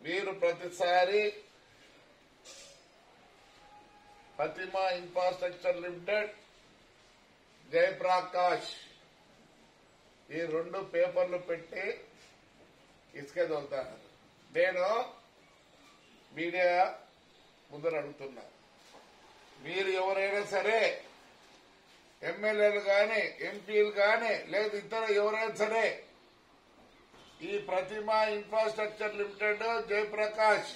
మీరు ప్రతిసారి Fatima infrastructure limited, Jayaprakash ఈ 2 పేపర్లు పెట్టి ఇసుక తోలుతారు. నేను మీడియా ముందర అడుగుతున్నా, మీరు ఎవరైనా సరే ఎమ్మెల్యేలు గాని ఎంపీలు గాని లేదు ఇతర ఎవరైనా సరే ఈ Pratima infrastructure limited, Jayaprakash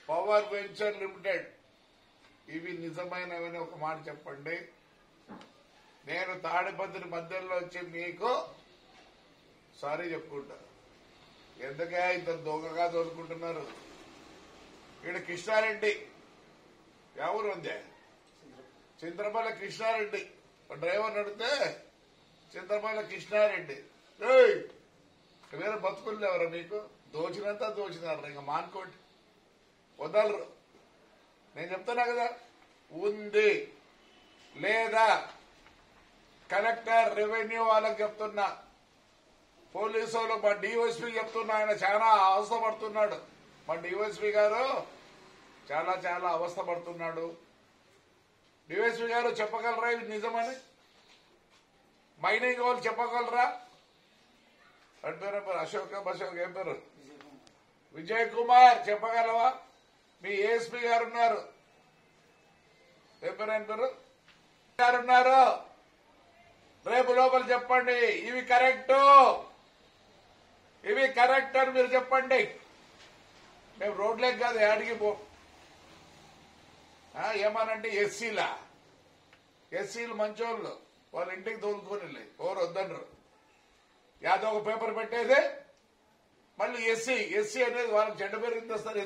power venture limited ఇవి నిజమైనవని ఒక మాట చెప్పండి. నేను తాడిపత్రి మధ్యలో వచ్చి మీకు సారీ చెప్పుకుంటా. ఎందుకే ఇంత దొంగగా దొరుకుంటున్నారు? ఇక్కడ కృష్ణారెడ్డి ఎవరు ఉంది? చింతపల్లి కృష్ణారెడ్డి డ్రైవర్ నడితే చింతపల్లి కృష్ణారెడ్డి. వేరే బతుకులు ఎవరా మీకు? దోచినంతా దోచినారు. ఇంకా మానుకోండి, వదలరు. నేను చెప్తున్నా కదా, ఉంది లేదా కలెక్టర్ రెవెన్యూ వాళ్ళకి చెప్తున్నా, పోలీసు వాళ్ళకి మా డిఓఎస్పీ చెప్తున్నా. ఆయన చాలా అవస్థపడుతున్నాడు. మా డిఓఎస్పీ గారు చాలా చాలా అవస్థపడుతున్నాడు. డిఓఎస్పీ గారు చెప్పగలరా ఇది నిజమని? మైనింగ్ వాళ్ళు చెప్పగలరా? అంటారా? అశోక్ ఏం పేరు? విజయ్ కుమార్ చెప్పగలవా? మీ ఏఎస్పీ గారు ఉన్నారు, ఏం పేరు గారున్నారు. రేపు లోపల చెప్పండి ఇవి కరెక్ట్ అని మీరు చెప్పండి. మేము రోడ్లేకి కాదు యాడికి పో. ఏమనంటే ఎస్సీలు మంచోళ్ళు, వాళ్ళ ఇంటికి తోలుకొని ఎవరు వద్దనరు. యాదో ఒక పేపర్ పెట్టేది మళ్ళీ ఎస్సీ అనేది వాళ్ళకి చెడ్డ పేరు ఎంత వస్తారు?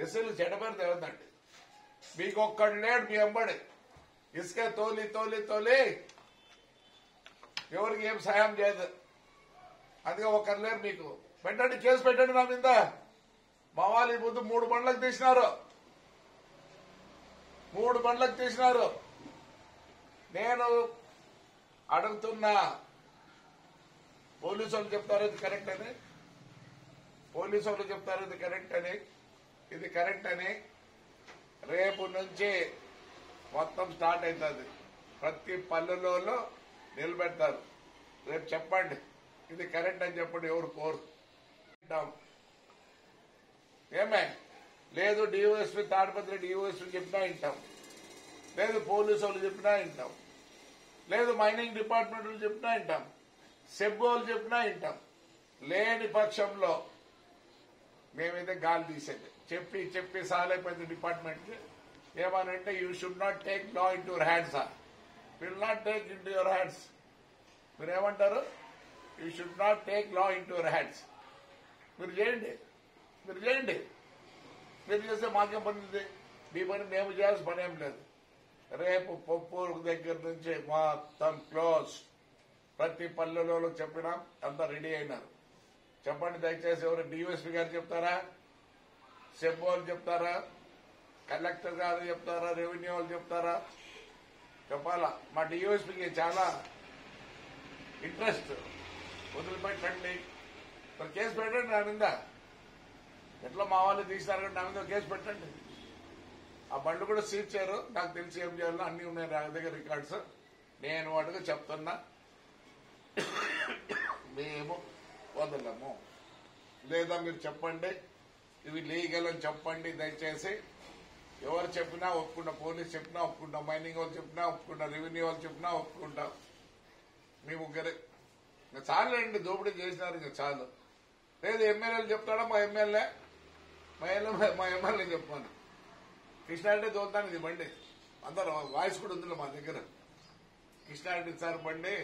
ఎస్సీలకు చెడ్డ పేరు తెవద్దండి. మీకు ఒక్కడు లేడు మీ అమ్మడి ఇసుక తోలి ఎవరికి ఏం సాయం చేయదు. అందుకే ఒక్కరు లేరు మీకు. పెట్టండి, కేసు పెట్టండి నా మీద. మా వాళ్ళు ఈ ముందు 3 బండ్లకు తీసినారు. నేను అడుగుతున్నా, పోలీసు వాళ్ళు చెప్తారు ఇది కరెక్ట్ అని. రేపు నుంచి మొత్తం స్టార్ట్ అవుతుంది. ప్రతి పల్లెలలో నిలబెడతారు. రేపు చెప్పండి ఇది కరెక్ట్ అని చెప్పండి. ఎవరు కోరు ఏమే లేదు. డిఓఎస్పీ తాడిపత్రి డిఓఎస్పీ చెప్పినా వింటాం, లేదు పోలీసు వాళ్ళు చెప్పినా వింటాం, లేదు మైనింగ్ డిపార్ట్మెంట్ వాళ్ళు చెప్పినా వింటాం, సెబ్ వాళ్ళు చెప్పినా వింటాం. లేని పక్షంలో మేమైతే గాలి తీసేది. చెప్పి సాలైపోయింది డిపార్ట్మెంట్. ఏమనంటే you should not take law in your hands. Will not take in to your hands. మీరేమంటారు? You should not take law in to your hands. మీరు చేయండి. మీరు చేస్తే మాకేం పని ఉంది? మీ పని మేము చేయాల్సిన పని ఏం లేదు. రేపు పొప్పూరు దగ్గర నుంచి మొత్తం క్లోజ్. ప్రతి పల్లెలో చెప్పినాం, అంతా రెడీ అయినారు. చెప్పండి దయచేసి. ఎవరు డిఎస్పీ గారు చెప్తారా? సెబ్ వాళ్ళు చెప్తారా? కలెక్టర్ గారు చెప్తారా? రెవెన్యూ వాళ్ళు చెప్తారా? చెప్పాలా? మా డిఎస్పీకి చాలా ఇంట్రెస్ట్. వదిలిపెట్టండి, మరి కేసు పెట్టండి నా మీద. ఎట్లా మా వాళ్ళు తీసినారు కానీ నా మీద కేసు పెట్టండి. ఆ బండ్లు కూడా సీజ్ చేయరు. నాకు తెలిసి ఏం చేయాలో అన్ని ఉన్నాయి నా దగ్గర రికార్డ్స్. నేను వాటికి చెప్తున్నా, మేము వదలము. లేదా మీరు చెప్పండి ఇవి లీగల్ అని చెప్పండి దయచేసి. ఎవరు చెప్పినా ఒప్పుకుంటా, పోలీస్ చెప్పినా ఒప్పుకుంటా, మైనింగ్ వాళ్ళు చెప్పినా ఒప్పుకుంటా, రెవెన్యూ వాళ్ళు చెప్పినా ఒప్పుకుంటా. మీ ముగ్గురే ఇంకా చాలండి. దోపిడీ చేసినారు, ఇంకా చాలు. లేదు ఎమ్మెల్యేలు చెప్తాడా? మా ఎమ్మెల్యే చెప్పాను. కృష్ణారెడ్డి తోలుతాను ఇది బండి. అందరూ వాయిస్ కూడా ఉంది మా దగ్గర. కృష్ణారెడ్డి సార్ బండి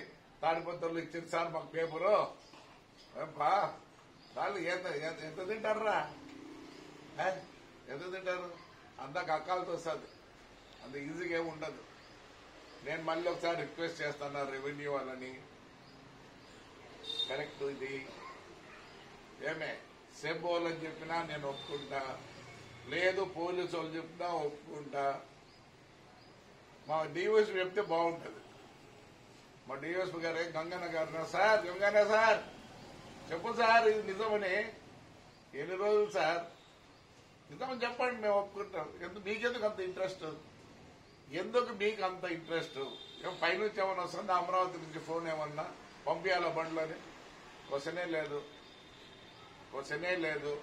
తాడిపత్రులు ఇచ్చింది సార్ మాకు పేపరు. వాళ్ళు ఎంత తింటారా? ఎంత తింటారు? అంతా కక్కాలతో వస్తుంది. అంత ఈజీగా ఏమి ఉండదు. నేను మళ్ళీ ఒకసారి రిక్వెస్ట్ చేస్తున్నా రెవెన్యూ వాళ్ళని, కరెక్ట్ ఇది ఏమే సెబ్ వాళ్ళని చెప్పినా నేను ఒప్పుకుంటా, లేదు పోలీసు వాళ్ళు చెప్పినా ఒప్పుకుంటా. మా డిఓఎస్పీ చెప్తే బాగుంటుంది. మా డిఓఎస్పీ గారు గంగన్న గారు సార్, గంగన్న సార్ చెప్పు సార్ ఇది నిజమని. ఎన్ని రోజులు సార్? ఇంతమంది చెప్పండి, మేము ఒప్పుకుంటాం. మీకెందుకు అంత ఇంట్రెస్ట్? ఎందుకు మీకు అంత ఇంట్రెస్ట్? పైనుంచి ఏమన్నా వస్తుంది? అమరావతి నుంచి ఫోన్ ఏమన్నా పంపించాలా బండ్లని? క్వశ్చనే లేదు.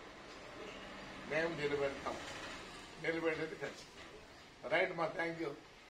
మేము నిలబెడతాం. నిలబెట్టేది ఖచ్చితంగా. రైట్ మా, థ్యాంక్ యూ.